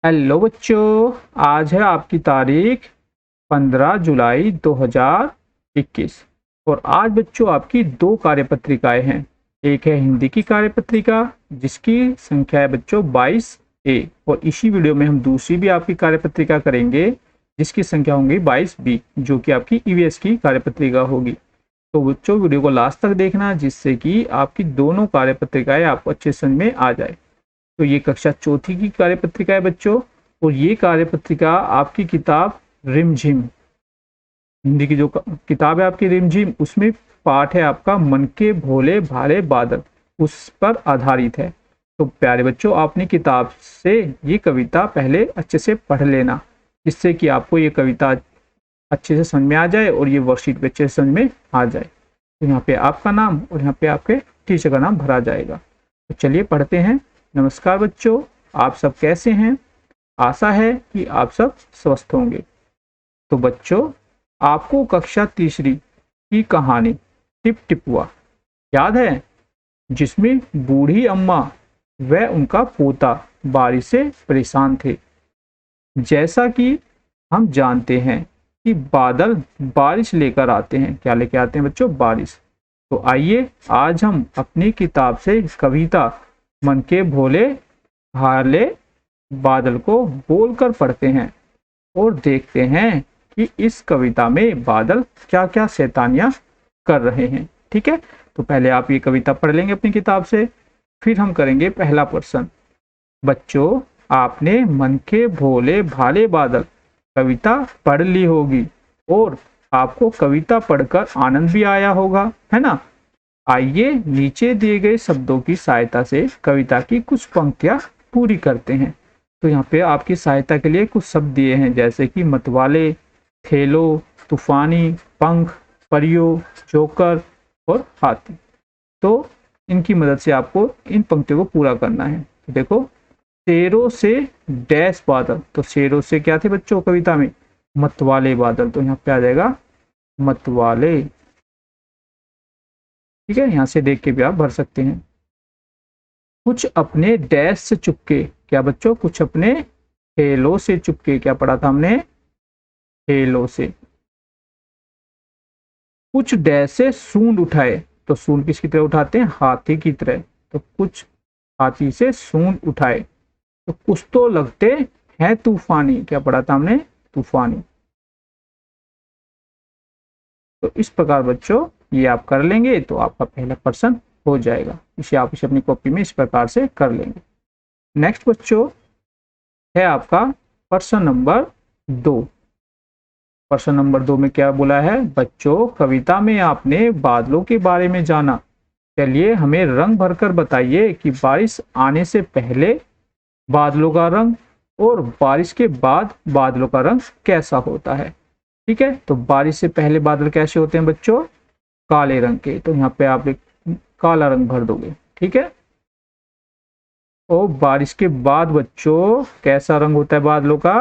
Hello बच्चों, आज है आपकी तारीख 15 जुलाई 2021 और आज बच्चों आपकी दो कार्यपत्रिकाएं हैं। एक है हिंदी की कार्यपत्रिका जिसकी संख्या है बच्चों 22A और इसी वीडियो में हम दूसरी भी आपकी कार्यपत्रिका करेंगे जिसकी संख्या होगी 22B जो कि आपकी ईवीएस की कार्यपत्रिका होगी। तो बच्चों वीडियो को लास्ट तक देखना जिससे कि आपकी दोनों कार्यपत्रिकाएं आपको अच्छे समझ में आ जाए। तो ये कक्षा चौथी की कार्यपत्रिका है बच्चों और ये कार्यपत्रिका आपकी किताब रिमझिम, हिंदी की जो किताब है आपकी रिमझिम, उसमें पाठ है आपका मन के भोले भाले बादल, उस पर आधारित है। तो प्यारे बच्चों, आपने किताब से ये कविता पहले अच्छे से पढ़ लेना जिससे कि आपको ये कविता अच्छे से समझ में आ जाए और ये वर्कशीट पे अच्छे से समझ में आ जाए। तो यहाँ पे आपका नाम और यहाँ पे आपके टीचर का नाम भरा जाएगा। तो चलिए पढ़ते हैं। नमस्कार बच्चों, आप सब कैसे हैं? आशा है कि आप सब स्वस्थ होंगे। तो बच्चों, आपको कक्षा तीसरी की कहानी टिप टिपुआ याद है, जिसमें बूढ़ी अम्मा व उनका पोता बारिश से परेशान थे। जैसा कि हम जानते हैं कि बादल बारिश लेकर आते हैं। क्या लेकर आते हैं बच्चों? बारिश। तो आइए आज हम अपनी किताब से कविता मन के भोले भाले बादल को बोलकर पढ़ते हैं और देखते हैं कि इस कविता में बादल क्या क्या शैतानियां कर रहे हैं। ठीक है, तो पहले आप ये कविता पढ़ लेंगे अपनी किताब से, फिर हम करेंगे पहला प्रश्न। बच्चों, आपने मन के भोले भाले बादल कविता पढ़ ली होगी और आपको कविता पढ़कर आनंद भी आया होगा, है ना? आइए नीचे दिए गए शब्दों की सहायता से कविता की कुछ पंक्तियां पूरी करते हैं। तो यहाँ पे आपकी सहायता के लिए कुछ शब्द दिए हैं जैसे कि मतवाले, थेलो, तूफानी, पंख, परियो, जोकर और हाथी। तो इनकी मदद से आपको इन पंक्तियों को पूरा करना है। तो देखो, शेरों से डैश बादल, तो शेरों से क्या थे बच्चों कविता में? मतवाले बादल। तो यहाँ पे आ जाएगा मतवाले। ठीक है, यहाँ से देख के भी आप भर सकते हैं। कुछ अपने डैश से चुपके, क्या बच्चों? कुछ अपने ठेलों से चुपके, क्या पढ़ा था हमने? ठेलों से। कुछ डैश से सूंड उठाए, तो सूंड किसकी तरह उठाते हैं? हाथी की तरह। तो कुछ हाथी से सूंड उठाए। तो कुछ तो लगते हैं तूफानी, क्या पढ़ा था हमने? तूफानी। तो इस प्रकार बच्चों ये आप कर लेंगे तो आपका पहला प्रश्न हो जाएगा। इसे आप अपनी कॉपी में इस प्रकार से कर लेंगे। नेक्स्ट बच्चों है आपका प्रश्न नंबर 2। प्रश्न नंबर 2 में क्या बोला है? बच्चों, कविता में आपने बादलों के बारे में जाना। चलिए हमें रंग भरकर बताइए कि बारिश आने से पहले बादलों का रंग और बारिश के बाद बादलों का रंग कैसा होता है। ठीक है, तो बारिश से पहले बादल कैसे होते हैं बच्चों? काले रंग के। तो यहाँ पे आप एक काला रंग भर दोगे। ठीक है, और बारिश के बाद बच्चों कैसा रंग होता है बादलों का?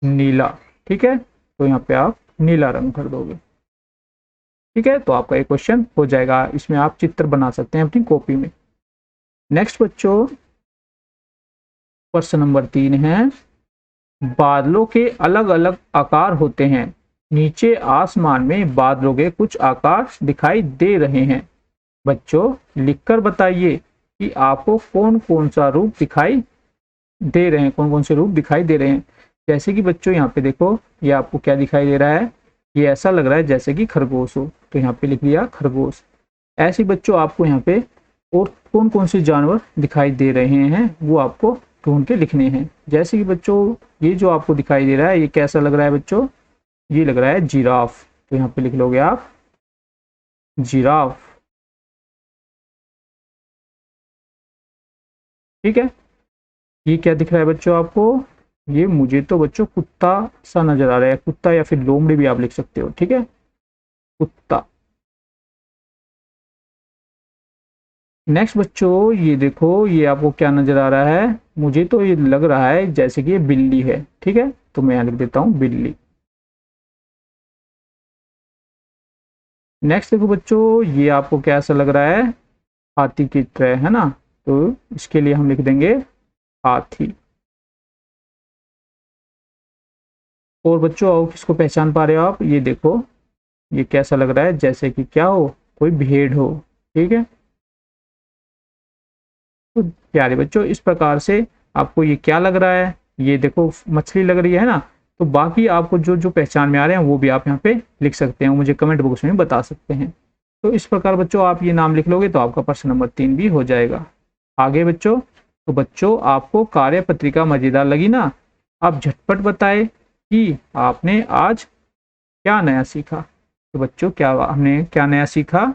नीला। ठीक है, तो यहाँ पे आप नीला रंग भर दोगे। ठीक है, तो आपका एक क्वेश्चन हो जाएगा। इसमें आप चित्र बना सकते हैं अपनी कॉपी में। नेक्स्ट बच्चों प्रश्न नंबर 3 है, बादलों के अलग अलग आकार होते हैं। नीचे आसमान में बादलों के कुछ आकार दिखाई दे रहे हैं। बच्चों लिखकर बताइए कि आपको कौन कौन सा रूप दिखाई दे रहे हैं, कौन कौन से रूप दिखाई दे रहे हैं। जैसे कि बच्चों यहाँ पे देखो, ये आपको क्या दिखाई दे रहा है? ये ऐसा लग रहा है जैसे कि खरगोश हो, तो यहाँ पे लिख दिया खरगोश। ऐसे बच्चों आपको यहाँ पे और कौन कौन से जानवर दिखाई दे रहे हैं वो आपको ढूंढ के लिखने हैं। जैसे कि बच्चों ये जो आपको दिखाई दे रहा है ये कैसा लग रहा है बच्चों? ये लग रहा है जिराफ। तो यहाँ पे लिख लोगे आप जिराफ। ठीक है, ये क्या दिख रहा है बच्चों आपको? ये मुझे तो बच्चों कुत्ता सा नजर आ रहा है, कुत्ता या फिर लोमड़ी भी आप लिख सकते हो। ठीक है, कुत्ता। नेक्स्ट बच्चों ये देखो, ये आपको क्या नजर आ रहा है? मुझे तो ये लग रहा है जैसे कि ये बिल्ली है। ठीक है, तो मैं यहाँ लिख देता हूँ बिल्ली। नेक्स्ट देखो बच्चों, ये आपको कैसा लग रहा है? हाथी की तरह, है ना? तो इसके लिए हम लिख देंगे हाथी। और बच्चों और किसको पहचान पा रहे हो आप? ये देखो, ये कैसा लग रहा है? जैसे कि क्या हो, कोई भेड़ हो। ठीक है, तो प्यारे बच्चों इस प्रकार से आपको ये क्या लग रहा है? ये देखो मछली लग रही है ना। तो बाकी आपको जो जो पहचान में आ रहे हैं वो भी आप यहाँ पे लिख सकते हैं, मुझे कमेंट बॉक्स में बता सकते हैं। तो इस प्रकार बच्चों आप ये नाम लिख लोगे तो आपका प्रश्न नंबर 3 भी हो जाएगा। आगे बच्चों, तो बच्चों आपको कार्य पत्रिका मजेदार लगी ना? आप झटपट बताए कि आपने आज क्या नया सीखा। तो बच्चों क्या हमने क्या नया सीखा?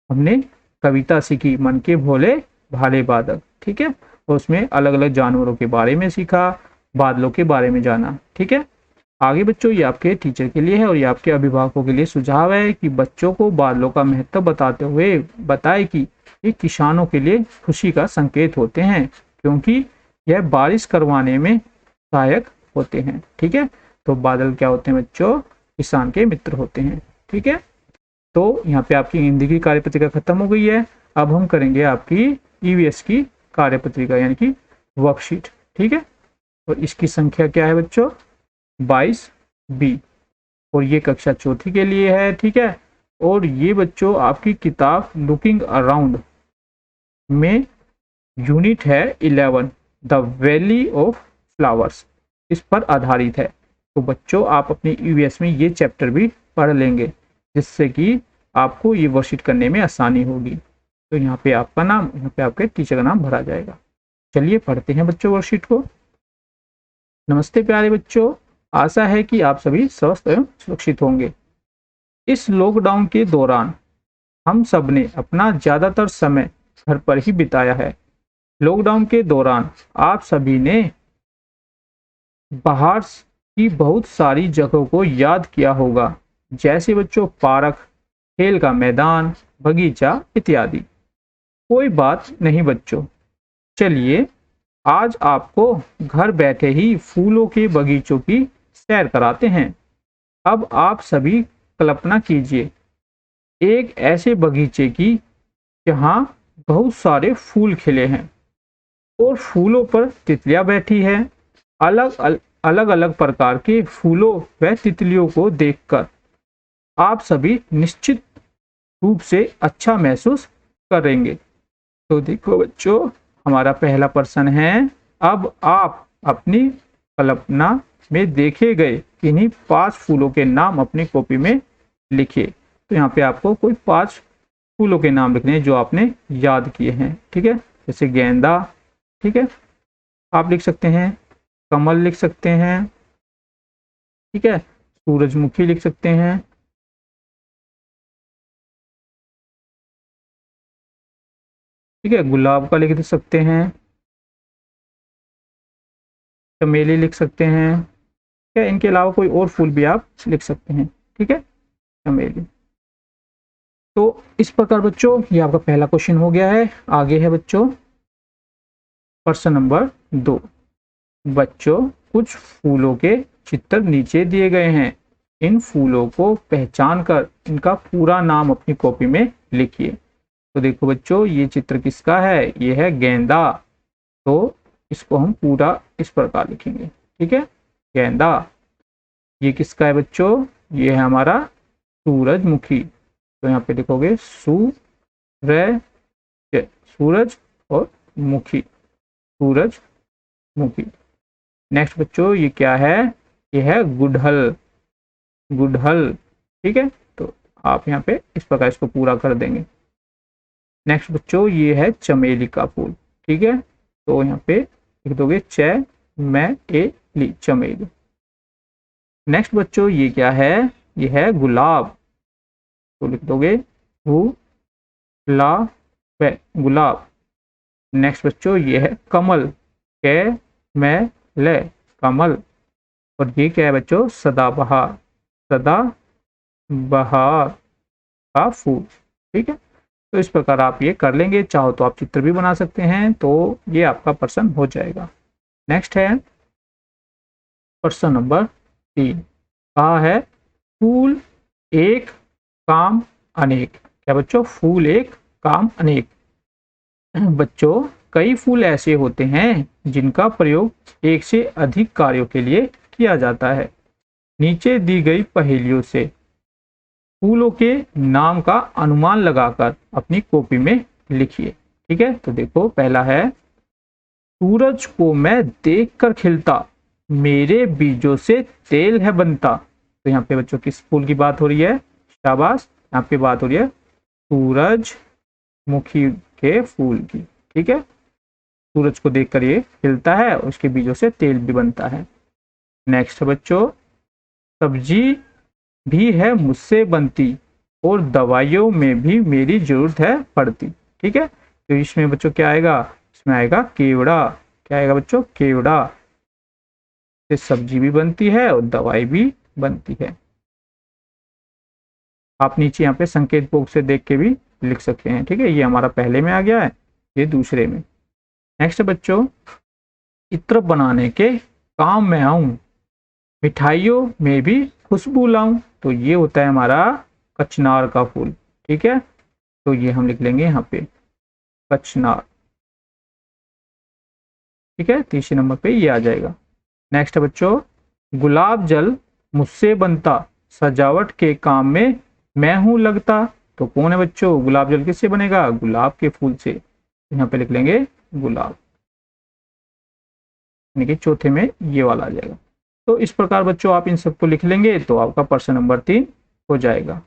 हमने कविता सीखी, मन के भोले भाले बादल। ठीक है, और उसमें अलग अलग जानवरों के बारे में सीखा, बादलों के बारे में जाना। ठीक है, आगे बच्चों ये आपके टीचर के लिए है और ये आपके अभिभावकों के लिए सुझाव है कि बच्चों को बादलों का महत्व बताते हुए बताए कि ये किसानों के लिए खुशी का संकेत होते हैं, क्योंकि यह बारिश करवाने में सहायक होते हैं। ठीक है, तो बादल क्या होते हैं बच्चों? किसान के मित्र होते हैं। ठीक है, तो यहाँ पे आपकी हिंदी की कार्यपत्रिका खत्म हो गई है। अब हम करेंगे आपकी ईवीएस की कार्यपत्रिका यानी कि वर्कशीट। ठीक है, और इसकी संख्या क्या है बच्चों? 22 बी, और ये कक्षा चौथी के लिए है। ठीक है, और ये बच्चों आपकी किताब लुकिंग अराउंड में यूनिट है 11 द वैली ऑफ फ्लावर्स, इस पर आधारित है। तो बच्चों आप अपनी ईवीएस में ये चैप्टर भी पढ़ लेंगे, जिससे कि आपको ये वर्कशीट करने में आसानी होगी। तो यहाँ पे आपका नाम, यहाँ पे आपके टीचर का नाम भरा जाएगा। चलिए पढ़ते हैं बच्चों वर्कशीट को। नमस्ते प्यारे बच्चों, आशा है कि आप सभी स्वस्थ एवं सुरक्षित होंगे। इस लॉकडाउन के दौरान हम सब ने अपना ज्यादातर समय घर पर ही बिताया है। लॉकडाउन के दौरान आप सभी ने बाहर की बहुत सारी जगहों को याद किया होगा, जैसे बच्चों पार्क, खेल का मैदान, बगीचा इत्यादि। कोई बात नहीं बच्चों, चलिए आज आपको घर बैठे ही फूलों के बगीचों की सैर कराते हैं। अब आप सभी कल्पना कीजिए एक ऐसे बगीचे की जहां बहुत सारे फूल खिले हैं और फूलों पर तितलियां बैठी है। अलग अलग प्रकार के फूलों व तितलियों को देखकर आप सभी निश्चित रूप से अच्छा महसूस करेंगे। तो देखो बच्चों, हमारा पहला प्रश्न है, अब आप अपनी कल्पना में देखे गए किन्हीं 5 फूलों के नाम अपनी कॉपी में लिखिए। तो यहाँ पे आपको कोई 5 फूलों के नाम लिखने हैं जो आपने याद किए हैं। ठीक है, जैसे गेंदा, ठीक है, आप लिख सकते हैं, कमल लिख सकते हैं, ठीक है, सूरजमुखी लिख सकते हैं, ठीक है, गुलाब का लिख सकते हैं, चमेली लिख सकते हैं। ठीक है, इनके अलावा कोई और फूल भी आप लिख सकते हैं। ठीक है, चमेली। तो इस प्रकार बच्चों ये आपका पहला क्वेश्चन हो गया है। आगे है बच्चों प्रश्न नंबर 2। बच्चों कुछ फूलों के चित्र नीचे दिए गए हैं, इन फूलों को पहचान कर इनका पूरा नाम अपनी कॉपी में लिखिए। तो देखो बच्चों ये चित्र किसका है? ये है गेंदा। तो इसको हम पूरा इस प्रकार लिखेंगे। ठीक है, गेंदा। ये किसका है बच्चों? ये है हमारा सूरजमुखी। तो यहाँ पे लिखोगे सूरज और मुखी, सूरजमुखी। नेक्स्ट बच्चों ये क्या है? ये है गुड़हल, गुड़हल। ठीक है, तो आप यहाँ पे इस प्रकार इसको पूरा कर देंगे। नेक्स्ट बच्चों ये है चमेली का फूल। ठीक है, तो यहाँ पे लिख दोगे चमेली, चमेली। नेक्स्ट बच्चों ये क्या है? ये है गुलाब। तो लिख दोगे गुलाब, गुलाब। नेक्स्ट बच्चों ये है कमल, कमल। और ये क्या है बच्चों? सदाबहार, सदाबहार का फूल। ठीक है, तो इस प्रकार आप ये कर लेंगे। चाहो तो आप चित्र भी बना सकते हैं। तो ये आपका प्रश्न हो जाएगा। नेक्स्ट है प्रश्न नंबर 3। कहा है फूल एक काम अनेक। क्या बच्चों? फूल एक काम अनेक। बच्चों कई फूल ऐसे होते हैं जिनका प्रयोग एक से अधिक कार्यों के लिए किया जाता है। नीचे दी गई पहेलियों से फूलों के नाम का अनुमान लगाकर अपनी कॉपी में लिखिए। ठीक है, तो देखो पहला है, सूरज को मैं देखकर खिलता, मेरे बीजों से तेल है बनता। तो यहाँ पे बच्चों किस फूल की बात हो रही है? शाबाश, यहाँ पे बात हो रही है सूरजमुखी के फूल की। ठीक है, सूरज को देखकर ये खिलता है, उसके बीजों से तेल भी बनता है। नेक्स्ट बच्चों, सब्जी भी है मुझसे बनती और दवाइयों में भी मेरी जरूरत है पड़ती। ठीक है, तो इसमें बच्चों क्या आएगा? इसमें आएगा केवड़ा। क्या आएगा बच्चों? केवड़ा। से सब्जी भी बनती है और दवाई भी बनती है। आप नीचे यहाँ पे संकेत बॉक्स से देख के भी लिख सकते हैं। ठीक है, ये हमारा पहले में आ गया है, ये दूसरे में। नेक्स्ट बच्चों, इत्र बनाने के काम में आऊं, मिठाइयों में भी खुशबू लाऊं। तो ये होता है हमारा कचनार का फूल। ठीक है, तो ये हम लिख लेंगे यहाँ पे कचनार। ठीक है, तीसरे नंबर पे ये आ जाएगा। नेक्स्ट बच्चों, गुलाब जल मुझसे बनता, सजावट के काम में मैं हूं लगता। तो कौन है बच्चों? गुलाब जल किससे बनेगा? गुलाब के फूल से। यहाँ पे लिख लेंगे गुलाब, यानी कि चौथे में ये वाला आ जाएगा। तो इस प्रकार बच्चों आप इन सबको लिख लेंगे तो आपका प्रश्न नंबर 3 हो जाएगा।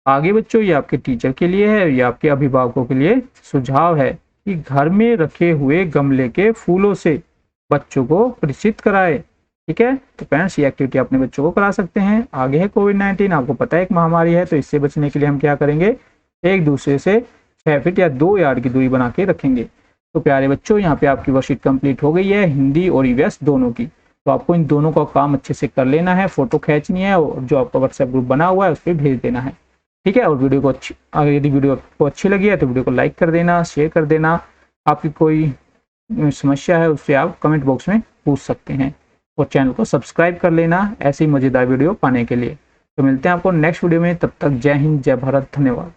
आगे बच्चों ये आपके टीचर के लिए है, ये आपके अभिभावकों के लिए सुझाव है कि घर में रखे हुए गमले के फूलों से बच्चों को परिचित कराए। ठीक है, तो पेरेंट्स ये एक्टिविटी अपने बच्चों को करा सकते हैं। आगे है कोविड-19, आपको पता है एक महामारी है, तो इससे बचने के लिए हम क्या करेंगे? एक दूसरे से 6 फीट या 2 यार्ड की दूरी बना के रखेंगे। तो प्यारे बच्चों, यहाँ पे आपकी वर्कशीट कंप्लीट हो गई है, हिंदी और ईवीएस दोनों की। तो आपको इन दोनों का काम अच्छे से कर लेना है, फोटो खींचनी है और जो आपका व्हाट्सएप ग्रुप बना हुआ है उस पर भेज देना है। ठीक है, और वीडियो को यदि वीडियो आपको अच्छी लगी है तो वीडियो को लाइक कर देना, शेयर कर देना। आपकी कोई समस्या है उससे आप कमेंट बॉक्स में पूछ सकते हैं और चैनल को सब्सक्राइब कर लेना ऐसी मजेदार वीडियो पाने के लिए। तो मिलते हैं आपको नेक्स्ट वीडियो में, तब तक जय हिंद, जय भारत, धन्यवाद।